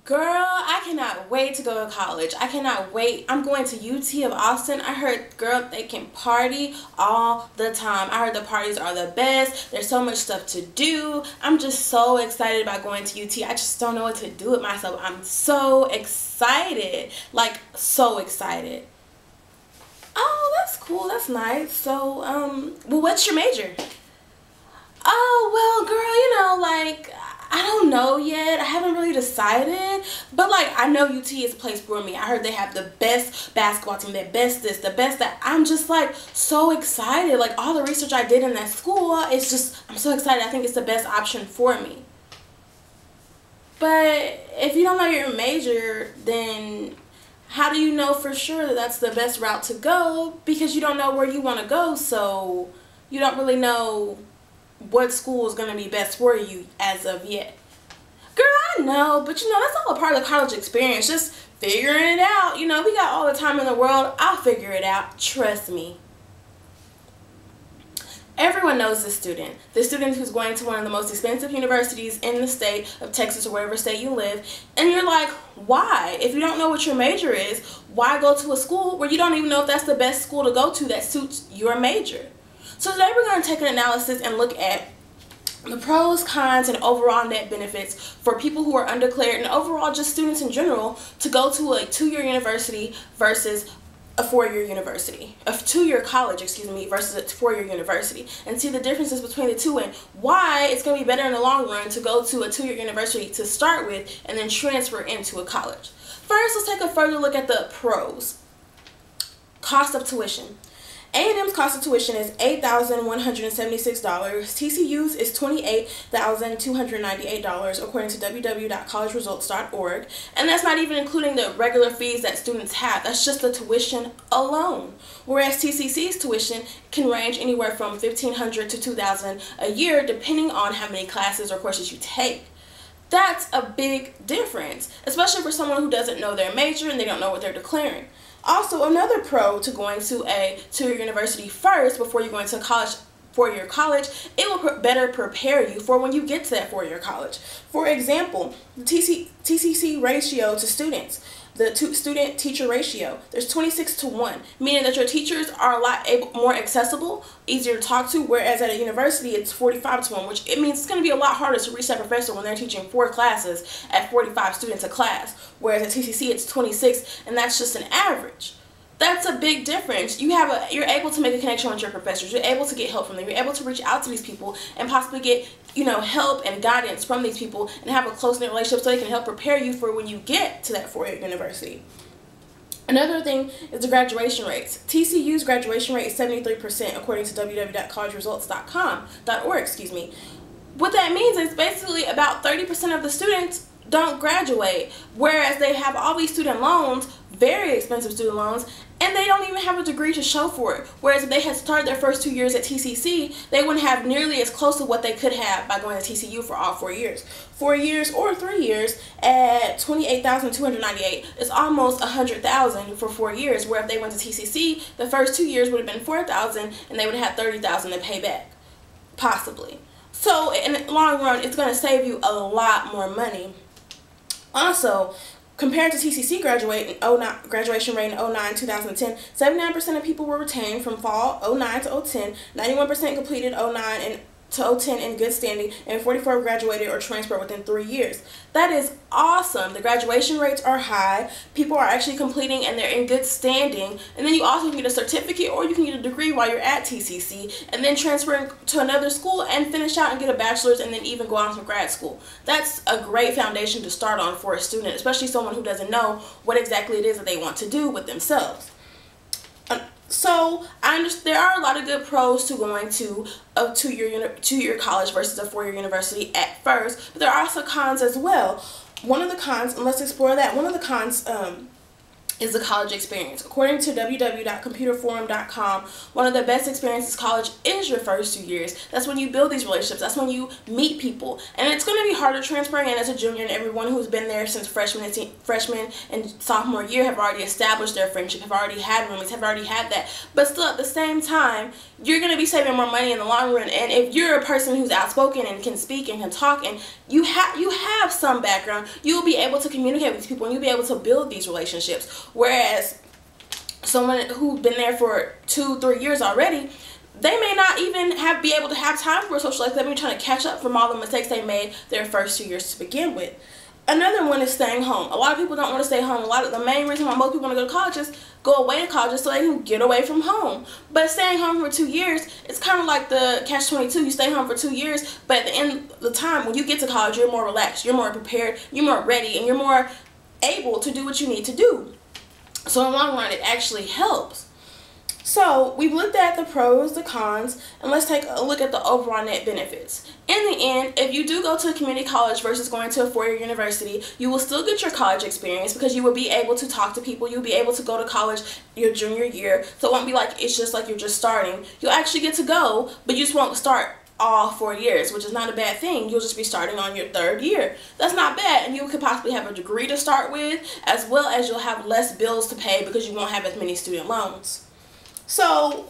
Girl, I cannot wait to go to college. I cannot wait. I'm going to UT of Austin. I heard, girl, they can party all the time. I heard the parties are the best. There's so much stuff to do. I'm just so excited about going to UT. I just don't know what to do with myself. I'm so excited. Like, so excited. Oh, that's cool. That's nice. So, well, what's your major? Oh, well, girl, like, I don't know yet. I haven't really decided. But, like, I know UT is a place for me. I heard they have the best basketball team, the best this, the best that. I'm just, like, so excited. Like, all the research I did in that school, it's just, I'm so excited. I think it's the best option for me. But if you don't know your major, then how do you know for sure that that's the best route to go? Because you don't know where you want to go, so you don't really know what school is going to be best for you as of yet. Girl, I know, but that's all a part of the college experience, just figuring it out. We got all the time in the world. I'll figure it out, trust me. Everyone knows this student who's going to one of the most expensive universities in the state of Texas or wherever state you live, and you're like, why? If you don't know what your major is, why go to a school where you don't even know if that's the best school to go to that suits your major? So today we're going to take an analysis and look at the pros, cons, and overall net benefits for people who are undeclared and overall just students in general to go to a 2-year university versus a 4-year university, a 2-year college, versus a 4-year university, and see the differences between the two and why it's going to be better in the long run to go to a 2-year university to start with and then transfer into a college. First, let's take a further look at the pros. Cost of tuition. A&M's cost of tuition is $8,176. TCU's is $28,298 according to www.collegeresults.org, and that's not even including the regular fees that students have. That's just the tuition alone. Whereas TCC's tuition can range anywhere from $1,500 to $2,000 a year depending on how many classes or courses you take. That's a big difference, especially for someone who doesn't know their major and they don't know what they're declaring. Also, another pro to going to a 2-year university first before you go into college, 4-year college, it will better prepare you for when you get to that 4-year college. For example, the TCC ratio to students, the student-teacher ratio, there's 26:1, meaning that your teachers are a lot more accessible, easier to talk to, whereas at a university it's 45:1, which it means it's going to be a lot harder to reach that professor when they're teaching 4 classes at 45 students a class, whereas at TCC it's 26, and that's just an average. That's a big difference. You're able to make a connection with your professors. You're able to get help from them. You're able to reach out to these people and possibly get, help and guidance from these people and have a close-knit relationship so they can help prepare you for when you get to that 4-year university. Another thing is the graduation rates. TCU's graduation rate is 73% according to www.collegeresults.org. What that means is basically about 30% of the students don't graduate, whereas they have all these student loans, very expensive student loans, and they don't even have a degree to show for it. Whereas if they had started their first 2 years at TCC, they wouldn't have nearly as close to what they could have by going to TCU for all 4 years. 4 years or 3 years at $28,298 is almost $100,000 for 4 years, where if they went to TCC, the first 2 years would have been $4,000 and they would have $30,000 to pay back, possibly. So in the long run, it's going to save you a lot more money. Also, compared to TCC graduation rate in 2009-2010, 79% of people were retained from fall 09 to 010, 91% completed 09 to 010 in good standing, and 44 graduated or transferred within 3 years. That is awesome. The graduation rates are high. People are actually completing and they're in good standing. And then you also can get a certificate or you can get a degree while you're at TCC and then transfer to another school and finish out and get a bachelor's and then even go on to grad school. That's a great foundation to start on for a student, especially someone who doesn't know what exactly it is that they want to do with themselves. So I understand there are a lot of good pros to going to a 2-year college versus a 4-year university at first, but there are also cons as well. One of the cons, and let's explore that. One of the cons is the college experience. According to www.computerforum.com, one of the best experiences college is your first 2 years. That's when you build these relationships. That's when you meet people. And it's going to be harder transferring in as a junior, and everyone who's been there since freshman and sophomore year have already established their friendship, have already had roommates, have already had that. But still, at the same time, you're going to be saving more money in the long run. And if you're a person who's outspoken and can speak and can talk, and you have some background, you'll be able to communicate with these people, and you'll be able to build these relationships. Whereas someone who's been there for 2-3 years already, they may not even be able to have time for a social life. They've been trying to catch up from all the mistakes they made their first 2 years to begin with. Another one is staying home. A lot of people don't want to stay home. The main reason why most people want to go to college is go away to college so they can get away from home. But staying home for 2 years, it's kind of like the catch-22. You stay home for 2 years, but at the end of the time, when you get to college, you're more relaxed, you're more prepared, you're more ready, and you're more able to do what you need to do. So in the long run, it actually helps. So we've looked at the pros, the cons, and let's take a look at the overall net benefits. In the end, if you do go to a community college versus going to a four-year university, you will still get your college experience because you will be able to talk to people. You'll be able to go to college your junior year. So it won't be like it's just like you're just starting. You'll actually get to go, but you just won't start all 4 years, which is not a bad thing. You'll just be starting on your third year. That's not bad, and you could possibly have a degree to start with, as well as you'll have less bills to pay because you won't have as many student loans. So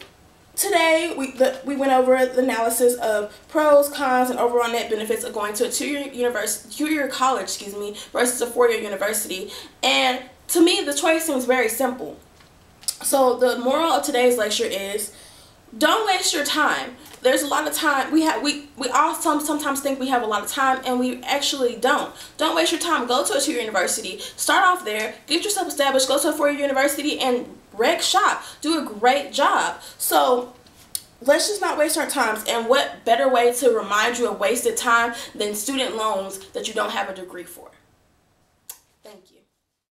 today we went over the analysis of pros, cons, and overall net benefits of going to a two-year college, versus a four-year university. And to me, the choice seems very simple. So the moral of today's lecture is, don't waste your time. There's a lot of time. We all sometimes think we have a lot of time, and we actually don't. Don't waste your time. Go to a two-year university. Start off there. Get yourself established. Go to a four-year university and wreck shop. Do a great job. So let's just not waste our times. And what better way to remind you of wasted time than student loans that you don't have a degree for?